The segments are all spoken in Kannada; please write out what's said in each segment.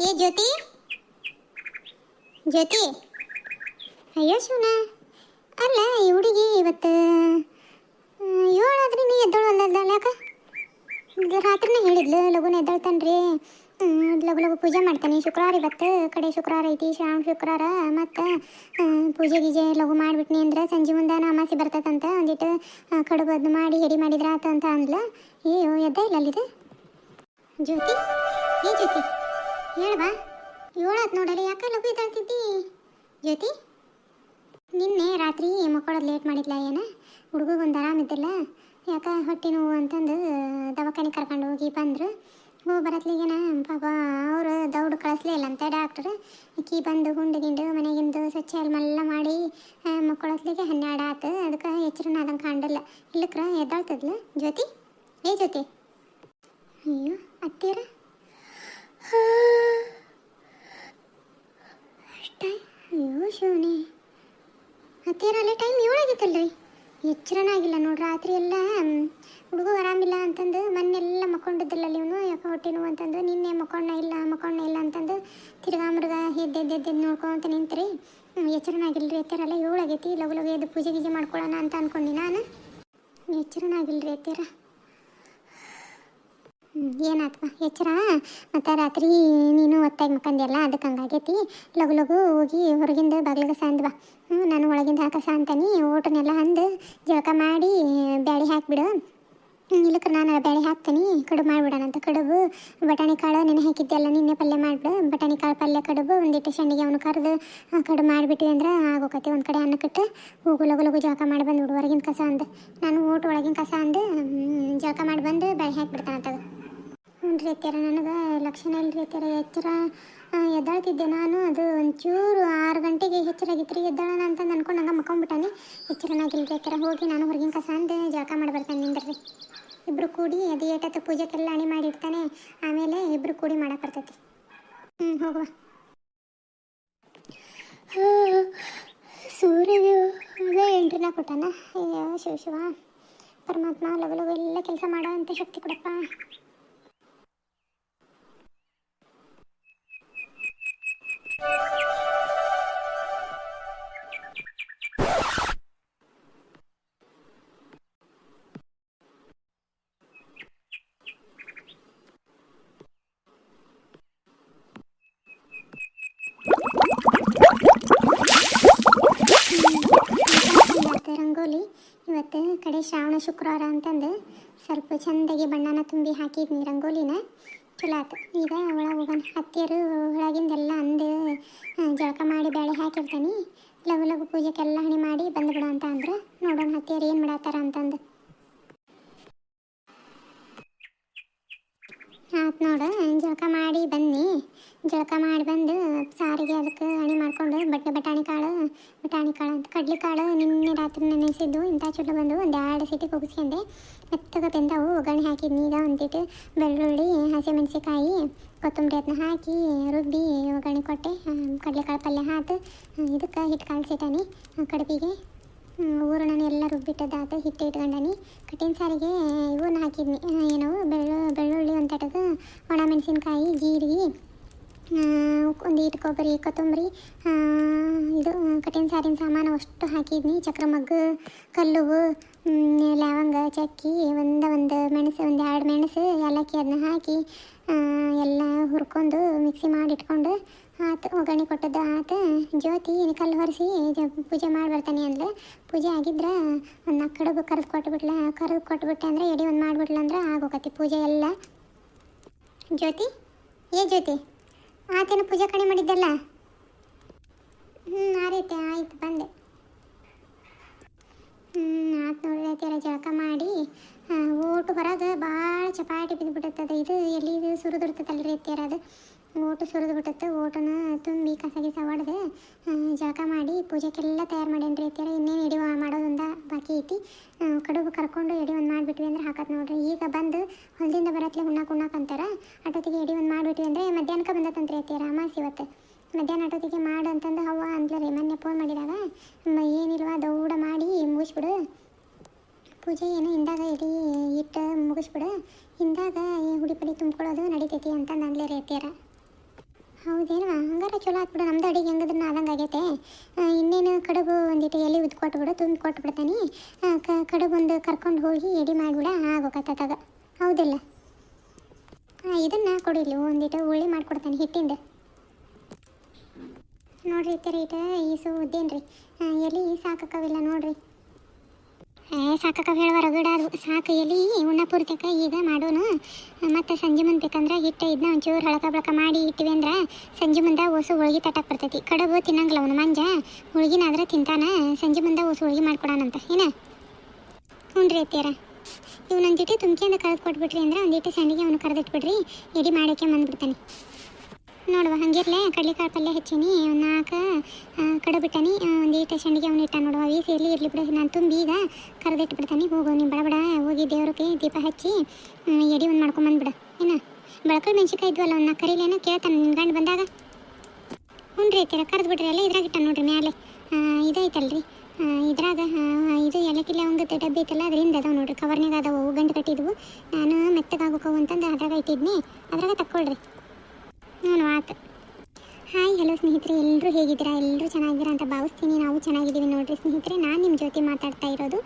ಏ ಜ್ಯೋತಿ, ಜ್ಯೋತಿ, ಅಯ್ಯೋ ಶಿವನ, ಅಲ್ಲ ಈ ಹುಡುಗಿ ಇವತ್ತು 7 ಆದ್ರೆ ನೀ ಎದ್ದೋಳಲ್ಲ ಯಾಕ? ರಾತ್ರಿನೇ ಹೇಳಿದ್ಲು ಲಘುನ ಎದ್ದಳ್ತಾನ್ರಿ, ಲಘು ಲಘು ಪೂಜೆ ಮಾಡ್ತಾನೆ. ಶುಕ್ರವಾರ ಇವತ್ತು ಕಡೆ ಶುಕ್ರವಾರ ಐತಿ, ಶ್ರಾವಣ ಶುಕ್ರವಾರ. ಮತ್ತು ಪೂಜೆ ಗೀಜೆ ಲಘು ಮಾಡಿಬಿಟ್ನಿ ಅಂದ್ರೆ ಸಂಜೆ ಮುಂದೆ ಅಮಾಸಿ ಬರ್ತದಂತ ಒಂದಿಟ್ಟು ಕಡುಬದ್ದು ಮಾಡಿ ಎಡಿ ಮಾಡಿದ್ರ ಆತ ಅಂತ ಅಂದ್ಲು. ಅಯ್ಯೋ ಎದ್ದ ಇಲ್ಲ ಅಲ್ಲಿದೆ. ಜ್ಯೋತಿ, ಏ ಜ್ಯೋತಿ ಹೇಳ್ವಾ, 7 ಆತು ನೋಡಲಿ, ಯಾಕೆ ಲಘು ಎದ್ದಾಳ್ತಿದ್ದಿ? ಜ್ಯೋತಿ, ನಿನ್ನೆ ರಾತ್ರಿ ಮಕ್ಕಳದ್ದು ಲೇಟ್ ಮಾಡಿದ್ಲ ಏನ? ಹುಡುಗಗೊಂದು ಆರಾಮಿದ್ದಿಲ್ಲ, ಯಾಕೆ ಹೊಟ್ಟೆ ನೋವು ಅಂತಂದು ದವಾಖಾನೆ ಕರ್ಕೊಂಡು ಹೋಗಿ ಬಂದರು. ಬರತ್ಲಿಗೇನ ಪಾಪ ಅವರು ದೌಡು ಕಳಿಸ್ಲೇ ಇಲ್ಲಂತೆ ಡಾಕ್ಟ್ರು. ಅಕ್ಕಿ ಬಂದು ಗುಂಡು ಗಿಂಡು ಮನೆಗಿಂದು ಸ್ವಚ್ಛ ಎಲ್ಲ ಮಾಡಿ ಮಕ್ಕಳತ್ಲಿಗೆ 12 ಆತು. ಅದಕ್ಕೆ ಎಚ್ಚರನ ಅದಂಗೆ ಕಾಣಲಿಲ್ಲ. ಇಲ್ಲಕ್ರ ಎದ್ದಾಳ್ತದ್ಲ ಜ್ಯೋತಿ. ಏ ಜ್ಯೋತಿ, ಅಯ್ಯೋ ಅತ್ತೀರ ಅಯ್ಯೋ ಶಿವನೇ, ಅತ್ತೀರಲ್ಲೇ ಟೈಮ್ 7 ಆಗಿತ್ತಲ್ರಿ, ಎಚ್ಚರನಾಗಿಲ್ಲ ನೋಡ್ರಿ. ರಾತ್ರಿ ಎಲ್ಲ ಹುಡುಗ ಆರಾಮಿಲ್ಲ ಅಂತಂದು ಮೊನ್ನೆಲ್ಲ ಮಕ್ಕೊಂಡಿದ್ದಿಲ್ಲ ಇವನು, ಯಾಕೆ ಹೊಟ್ಟೆ ನೋವು ಅಂತಂದು. ನಿನ್ನೆ ಮಕ್ಕೊಂಡ ಇಲ್ಲ ಅಂತಂದು ತಿರ್ಗಾ ಮೃಗ ಎದ್ದೆದ್ದು ನೋಡ್ಕೊಂತ ನಿಂತ್ರಿ. ಎಚ್ಚರನಾಗಿಲ್ರಿ ಎತ್ತೀರಲ್ಲ, 7 ಆಗೈತಿ. ಲಘು ಲಘು ಎದ್ದು ಪೂಜೆ ಗೀಜೆ ಮಾಡ್ಕೊಳ್ಳೋಣ ಅಂತ ಅನ್ಕೊಂಡು ನಾನು. ಎಚ್ಚರನಾಗಿಲ್ರಿ ಎತ್ತೀರ. ಏನಾತ್ವ ಎಚ್ಚರ? ಮತ್ತು ರಾತ್ರಿ ನೀನು ಒತ್ತಾಗಿ ಮಕ್ಕಂದಿಯಲ್ಲ, ಅದಕ್ಕೆ ಹಂಗಾಗೈತಿ. ಲಘು ಲಘು ಹೋಗಿ ಹೊರಗಿಂದ ಬಾಗಿಲಿಗೆ ಸಂದ್ವಾ, ನಾನು ಒಳಗಿಂದ ಹಾಕ ಅಂತಾನೆ. ಓಟನೆಲ್ಲ ಅಂದು ಜಳಕ ಮಾಡಿ ಬ್ಯಾಳಿ ಹಾಕಿಬಿಡು. ಇಲ್ಲಕ್ಕೆ ನಾನು ಬ್ಯಾಳಿ ಹಾಕ್ತೀನಿ, ಕಡುಬು ಮಾಡಿಬಿಡೋಣಂತ. ಕಡುಬು ಬಟಾಣಿ ಕಾಳು ನೆನೆ ಹಾಕಿದ್ದೆಲ್ಲ ನಿನ್ನೆ ಪಲ್ಯ ಮಾಡಿಬಿಡು. ಬಟಾಣಿ ಕಾಳು ಪಲ್ಯ ಕಡುಬು ಒಂದಿಟ್ಟು ಶಂಡಿಗೆ ಅವನು ಕರೆದು ಕಡುಬು ಮಾಡಿಬಿಟ್ಟಿವಿ ಅಂದ್ರೆ ಆಗೋಕತಿ. ಒಂದು ಕಡೆ ಅನ್ನಕ್ಕಿಟ್ಟು ಹೋಗು ಲಘು ಲಘು ಜಳಕ ಮಾಡಿ ಬಂದುಬಿಡು. ಹೊರಗಿನ ಕಸ ಅಂದು ನಾನು ಓಟು ಒಳಗಿನ ಕಸ ಅಂದು ಜಳಕ ಮಾಡಿ ಬಂದು ಬ್ಯಾಳಿ ಹಾಕಿಬಿಡ್ತಾನಂತದು. ಹ್ಞೂ ರೀ ಅತ್ಯಾರ, ನನಗೆ ಲಕ್ಷಣ ಇಲ್ಲರಿ ಅತ್ಯಾರ. ಎಚ್ಚರ ಎದ್ದಾಳ್ತಿದ್ದೆ ನಾನು, ಅದು ಒಂಚೂರು 6 ಗಂಟೆಗೆ ಎಚ್ಚರಾಗಿತ್ತು ರೀ. ಎದ್ದಾಳೋಣ ಅಂತ ಅಂದ್ಕೊಂಡು ಹಂಗೆ ಮಕ್ಕೊಂಬಿಟ್ಟಾನೆ. ಎಚ್ಚರನಾಗಿಲ್ರಿ ಅತ್ಯಾರ. ಹೋಗಿ ನಾನು ಹೊರಗಿನ ಕಸ ಅಂದು ಜಳಕ ಮಾಡಿ ಬರ್ತಾನೆ ನಿಂದ್ರಿ. ಇಬ್ಬರು ಕೂಡಿ ಅದು ಏಟತ್ತು ಪೂಜೆಗೆಲ್ಲ ಅಣಿ ಮಾಡಿರ್ತಾನೆ, ಆಮೇಲೆ ಇಬ್ಬರು ಕೂಡಿ ಮಾಡಕ್ಕೆ ಬರ್ತೈತಿ. ಹೋಗುವ. ಸೂರ್ಯಗೆ ಅದೇ ಎಂಟ್ರಿನ ಕೊಟ್ಟಾನ. ಅಯ್ಯೋ ಶಿವ ಶಿವ ಪರಮಾತ್ಮ, ಲಘು ಲಘು ಎಲ್ಲ ಕೆಲಸ ಮಾಡೋ ಅಂತ ಶಕ್ತಿ ಕೊಡಪ್ಪ. ರಂಗೋಲಿ ಇವತ್ತು ಕಡೆ ಶ್ರಾವಣ ಶುಕ್ರವಾರ ಅಂತಂದು ಸ್ವಲ್ಪ ಚೆಂದಾಗಿ ಬಣ್ಣನ ತುಂಬಿ ಹಾಕಿದ್ನಿ ರಂಗೋಲಿನ. ಚಲೋ ಆಯ್ತು. ಈಗ ಒಳಗೆ ಹೋಗೋಣ. ಹತ್ತಿಯರು ಒಳಗಿಂದೆಲ್ಲ ಅಂದು ಜಳಕ ಮಾಡಿ ಬೇಳೆ ಹಾಕಿರ್ತಾನೆ. ಲಘು ಲಘು ಪೂಜೆಗೆಲ್ಲ ಹಣಿ ಮಾಡಿ ಬಂದುಬಿಡ ಅಂತ ಅಂದ್ರೆ ನೋಡೋಣ ಹತ್ತಿಯರು ಏನು ಮಾಡತ್ತಾರ ಅಂತಂದು. ಆಯ್ತು ನೋಡು, ಜಳಕ ಮಾಡಿ ಬನ್ನಿ. ಜಳಕ ಮಾಡಿ ಬಂದು ಸಾರಿಗೆ ಅದಕ್ಕೆ ಹಣಿ ಮಾಡಿಕೊಂಡು ಬಟಾಣಿ ಕಾಳು ಅಂತ ಕಡ್ಲಿ ಕಾಳು ನಿನ್ನೆ ರಾತ್ರಿ ನೆನೆಸಿದ್ದು ಇಂಥ ಚುಡ್ಲು ಬಂದು ಒಂದು 2 ಸೀಟಿ ಕುಗಿಸ್ಕೊಂಡೆ. ಮೆತ್ತಗೆ ಬೆಂದವು. ಒಗ್ಗರಣೆ ಹಾಕಿದ್ನಿ. ಈಗ ಒಂದಿಟ್ಟು ಬೆಳ್ಳುಳ್ಳಿ, ಹಸಿಮೆಣಸಿಕಾಯಿ, ಕೊತ್ತಂಬರಿ ಅದನ್ನ ಹಾಕಿ ರುಬ್ಬಿ ಒಗ್ಗರಣೆ ಕೊಟ್ಟೆ. ಕಡಲೆಕಾಳು ಪಲ್ಯ ಹಾತು ಇದಕ್ಕೆ ಹಿಟ್ಟು ಕಲಸಿಟ್ಟಾನಿ. ಕಡುಬಿಗೆ ಊರಣನ ಎಲ್ಲ ರುಬ್ಬಿಟ್ಟದಾತು. ಹಿಟ್ಟು ಇಟ್ಕೊಂಡಾನಿ. ಕಟ್ಟಿನ ಸಾರಿಗೆ ಇವನ್ನ ಹಾಕಿದ್ನಿ, ಏನವು ಬೆಳ್ಳುಳ್ಳಿ ಒಂದು ತಟಗೆ, ಒಣ ಮೆಣಸಿನ್ಕಾಯಿ, ಜೀರಿಗೆ, ಒಂದು ಇಟ್ಟು ಕೊಬ್ಬರಿ, ಕೊತ್ತಂಬರಿ, ಇದು ಕಟ್ಟಿನ ಸಾರಿನ ಸಾಮಾನು ಅಷ್ಟು ಹಾಕಿದ್ನಿ. ಚಕ್ರ ಮಗ್ಗು, ಕಲ್ಲುವು, ಲವಂಗ, ಚಕ್ಕಿ, ಒಂದು ಮೆಣಸು, 2 ಮೆಣಸು, ಏಲಕ್ಕಿ ಅದನ್ನ ಹಾಕಿ ಎಲ್ಲ ಹುರ್ಕೊಂಡು ಮಿಕ್ಸಿ ಮಾಡಿ ಇಟ್ಕೊಂಡು ಆತು. ಒಗ್ಗರಣೆ ಕೊಟ್ಟದ್ದು ಆತು. ಜ್ಯೋತಿ ಕಲ್ಲು ಹೊರಿಸಿ ಪೂಜೆ ಮಾಡಿ ಬರ್ತಾನೆ ಅಂದ್ಲು. ಪೂಜೆ ಆಗಿದ್ರೆ ಒಂದು ಕಡುಬು ಕರೆದು ಕೊಟ್ಬಿಟ್ಟೆ ಅಂದರೆ ಎಡಿ ಒಂದು ಮಾಡಿಬಿಡ್ಲ ಅಂದ್ರೆ ಆಗೋಕತಿ ಪೂಜೆ ಎಲ್ಲ. ಜ್ಯೋತಿ, ಏ ಜ್ಯೋತಿ, ಆತೇನೋ ಪೂಜೆ ಕಣೆ ಮಾಡಿದ್ದಲ್ಲ? ಆ ರೀತಿ ಆಯ್ತು, ಬಂದೆ. ಆತು ನೋಡ್ರಿ ಅತ್ಯಾರ. ಜಳಕ ಮಾಡಿ ಓಟು ಹೊರಗೆ ಭಾಳ ಚಪಾಟಿ ಬಿದ್ದುಬಿಟ್ಟದ. ಇದು ಎಲ್ಲಿ ಇದು ಸುರಿದಿರ್ತದಲ್ರಿ ಅತ್ಯಾರ, ಅದು ಓಟು ಸುರಿದು ಬಿಟ್ಟತ್ತು. ಓಟನ ತುಂಬಿ ಕಸ ಗಿಸ ಹೊಡೆದು ಜಳಕ ಮಾಡಿ ಪೂಜೆಗೆಲ್ಲ ತಯಾರು ಮಾಡೇನ್ರಿ ಅತ್ಯಾರ. ಇನ್ನೇನು ಎಡಿ ಮಾಡೋದೊಂದು ಬಾಕಿ ಐತಿ. ಕಡುಬು ಕರ್ಕೊಂಡು ಎಡಿ ಒಂದು ಮಾಡಿಬಿಟ್ವಿ ಅಂದ್ರೆ ಹಾಕತ್ ನೋಡ್ರಿ. ಈಗ ಬಂದು ಹೊಲದಿಂದ ಬರತ್ಲೆ ಉಣ್ಣಾಕ ಅಂತಾರೆ. ಅಟೋತಿಗೆ ಎಡಿ ಒಂದು ಮಾಡಿಬಿಟ್ವಿ ಅಂದರೆ ಮಧ್ಯಾಹ್ನಕ್ಕೆ ಬಂದತ್ತಂತ್ರಿ ಅತ್ಯಾರ. ಅಮಾಸಿ ಇವತ್ತು ಮಧ್ಯಾಹ್ನ ಅಟೋತಿಗೆ ಮಾಡು ಅಂತಂದು ಹವ್ವ ಅಂದ್ಲು ರೀ ಮೊನ್ನೆ ಫೋನ್ ಮಾಡಿದಾಗ. ಏನಿಲ್ವ ದೌಡ ಮಾಡಿ ಮುಗಿಸ್ಬಿಡು ಪೂಜೆ, ಏನು ಹಿಂದಾಗ ಎಡಿ ಇಟ್ಟು ಮುಗಿಸ್ಬಿಡು, ಹಿಂದಾಗ ಹುಡಿ ಪಡಿ ತುಂಬ್ಕೊಳ್ಳೋದು ನಡಿತೈತಿ ಅಂತಂದು ಅಂದ್ಲೇ ರೀ ಅತ್ಯಾರ. ಚಲೋ ಆತ್ಬಿಡು, ನಮ್ದು ಅಡಿಗೆ ಹೆಂಗದ್ರೂ ಆದಂಗೆ ಆಗೈತೆ. ಇನ್ನೇನು ಕಡುಬು ಒಂದಿಟ್ಟು ಎಲೆ ಉದ್ದು ಕೊಟ್ಬಿಡು, ತುಂಬಿ ಕೊಟ್ಬಿಡ್ತಾನೆ. ಕಡುಬು ಒಂದು ಕರ್ಕೊಂಡು ಹೋಗಿ ಎಡಿ ಮಾಡಿಬಿಡ, ಆಗೋಕತ್ತಾಗ. ಹೌದಿಲ್ಲ? ಇದನ್ನು ಕೊಡಿಲಿ, ಒಂದಿಟ್ಟು ಉಳ್ಳಿ ಮಾಡಿಕೊಡ್ತಾನೆ ಹಿಟ್ಟಿಂದ. ನೋಡ್ರಿ ತೆರೀಟ ಈಸು ಉದ್ದೇನ್ರಿ ಎಲೆ ಸಾಕಕ್ಕವಿಲ್ಲ ನೋಡ್ರಿ. ಸಾಕಕ್ಕ ಹೇಳುವ ರಗಡ ಅದು ಸಾಕು ಎಲೆ ಉಣ್ಣ ಪೂರ್ತಕ ಈಗ ಮಾಡೋನು. ಮತ್ತು ಸಂಜೆ ಮುಂದೆ ಬೇಕಂದ್ರೆ ಹಿಟ್ಟು ಇದನ್ನ ಒಂಚೂರು ಹಳಕ ಬಳಕ ಮಾಡಿ ಇಟ್ಟಿವಿ ಅಂದ್ರೆ ಸಂಜೆ ಮುಂದೆ ಓಸು ಹೋಳಿಗೆ ತಟ್ಟಕ್ಕೆ ಬರ್ತೈತಿ. ಕಡುಬು ತಿನ್ನಂಗಿಲ್ಲ ಅವನು ಮಂಜ, ಹೋಳಿಗೆನಾದ್ರೆ ತಿಂತಾನ. ಸಂಜೆ ಮುಂದೆ ಓಸು ಹೋಳಿಗೆ ಮಾಡ್ಕೊಡೋಣಂತ ಏನ. ಹ್ಞೂ ರೀ ಅತ್ಯಾರ, ಇವನೊಂದಿಟ್ಟು ತುಮ್ಕಿಯಿಂದ ಕರೆದು ಕೊಟ್ಬಿಟ್ರಿ ಅಂದ್ರೆ ಒಂದಿಟ್ಟು ಸಂಡಿಗೆ ಅವನು ಕರೆದಿಟ್ಬಿಡ್ರಿ, ಎಡಿ ಮಾಡೋಕ್ಕೆ ಬಂದ್ಬಿಡ್ತಾನೆ. ನೋಡುವ ಹಂಗಿರ್ಲೆ ಕಡ್ಲೆಕಾಳು ಪಲ್ಯ ಹೆಚ್ಚೀನಿ, ಒಂದು 4 ಕಡುಬು ಬಿಟ್ಟಾನಿ, ಒಂದಿಟ್ಟು ಸಂಡಿಗೆ ಅವನು ಇಟ್ಟ ನೋಡುವ. ವೀಸಿ ಇರಲಿ ಬಿಡು, ನಾನು ತುಂಬಿ ಈಗ ಕರೆದಿಟ್ಬಿಡ್ತಾನೆ. ಹೋಗು ನೀವು ಬಡ ಹೋಗಿ ದೇವ್ರಿಗೆ ದೀಪ ಹಚ್ಚಿ ಎಡಿ ಒಂದು ಮಾಡ್ಕೊಂಬಂದ್ಬಿಡ ಏನ. ಬೆಳಕಲ್ ಮೆಣಸಿನ್ಕಾಯಿ ಇದ್ವಲ್ಲ ಒಂದು ಕರೀಲೇನೋ ಕೇಳ್ತಾನೆ ನಿನ್ನ ಗಂಡು ಬಂದಾಗ. ಹ್ಞೂ ರೀ ಐತಿರ ಕರೆದು ಬಿಡ್ರಿ ಎಲ್ಲ ಇದ್ರಾಗ ಇಟ್ಟ ನೋಡ್ರಿ ಮ್ಯಾಲೆ ಇದೈತಲ್ರಿ ಇದ್ರಾಗ ಇದು ಎಲ್ಲಕ್ಕಿಲ್ಲ ಅವಂಗತ್ತೆ ಡಬ್ಬಿ ಐತಲ್ಲ ಅದರಿಂದ ಅದಾವೆ ನೋಡ್ರಿ, ಕವರ್ನಾಗ ಅದಾವು ಗಂಟು ಕಟ್ಟಿದ್ವು. ನಾನು ಮೆತ್ತಗಾಗೋಕವು ಅಂತಂದು ಅದ್ರಾಗ ಇಟ್ಟಿದ್ನಿ, ಅದ್ರಾಗ ತಕ್ಕೊಳ್ರಿ. ಹ್ಞೂ ಆತು. ಹಾಯ್ ಹಲೋ ಸ್ನೇಹಿತರೆ, ಎಲ್ಲರೂ ಹೇಗಿದ್ದೀರಾ? ಎಲ್ಲರೂ ಚೆನ್ನಾಗಿದ್ದೀರಾ ಅಂತ ಭಾವಿಸ್ತೀನಿ. ನಾವು ಚೆನ್ನಾಗಿದ್ದೀವಿ ನೋಡಿರಿ ಸ್ನೇಹಿತರೆ. ನಾನು ನಿಮ್ಮ ಜೊತೆ ಮಾತಾಡ್ತಾ ಇರೋದು.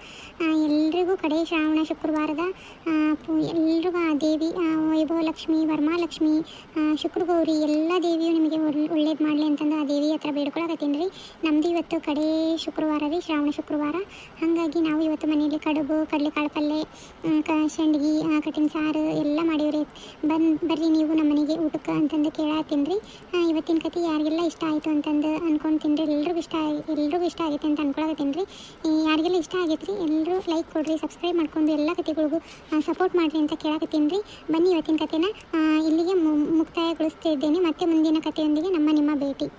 ಎಲ್ರಿಗೂ ಕಡೆ ಶ್ರಾವಣ ಶುಕ್ರವಾರದ ಎಲ್ರಿಗೂ ಆ ದೇವಿ ವೈಭವಲಕ್ಷ್ಮಿ, ವರಮಹಾಲಕ್ಷ್ಮಿ, ಶುಕ್ರಗೌರಿ ಎಲ್ಲ ದೇವಿಯು ನಿಮಗೆ ಒಳ್ಳೇದು ಮಾಡಲಿ ಅಂತಂದು ಆ ದೇವಿ ಹತ್ರ ಬೇಡ್ಕೊಳಕತ್ತೀನಿ ರೀ. ನಮ್ಮದು ಇವತ್ತು ಕಡೆ ಶುಕ್ರವಾರ ರೀ, ಶ್ರಾವಣ ಶುಕ್ರವಾರ. ಹಾಗಾಗಿ ನಾವು ಇವತ್ತು ಮನೆಯಲ್ಲಿ ಕಡುಬು, ಕಡಲೆಕಾಳು ಪಲ್ಯ, ಸಂಡಿಗೆ, ಕಟ್ಟಿನ ಸಾರು ಎಲ್ಲ ಮಾಡೀವ್ರಿ. ಬರ್ರಿ ನೀವು ನಮ್ಮ ಮನೆಗೆ ಊಟಕ್ಕೆ ಅಂತಂದು ಕೇಳತ್ತೀನಿ ರೀ. ಇವತ್ತಿನ ಕತೆ ಯಾರಿಗೆಲ್ಲ ಇಷ್ಟ ಆಯಿತು ಅಂತಂದು ಅನ್ಕೊತೀನಿ ರೀ. ಎಲ್ರಿಗೂ ಇಷ್ಟ ಆಗೈತೆ ಅಂತ ಅನ್ಕೊಳಕತ್ತೀನಿ ರೀ. ಯಾರಿಗೆಲ್ಲ ಇಷ್ಟ ಆಗೈತೆ ರೀ ಎಲ್ಲರೂ ಲೈಕ್ ಕೊಡಿರಿ, ಸಬ್ಸ್ಕ್ರೈಬ್ ಮಾಡ್ಕೊಂಡು ಎಲ್ಲ ಕತೆಗಳಿಗೂ ಸಪೋರ್ಟ್ ಮಾಡಿರಿ ಅಂತ ಕೇಳಕತ್ತೀನಿ ರೀ. ಬನ್ನಿ ಇವತ್ತಿನ ಕತೆನ ಇಲ್ಲಿಗೆ ಮುಕ್ತಾಯಗೊಳಿಸ್ತಿದ್ದೇನೆ. ಮತ್ತೆ ಮುಂದಿನ ಕತೆಯೊಂದಿಗೆ ನಿಮ್ಮ ಭೇಟಿ.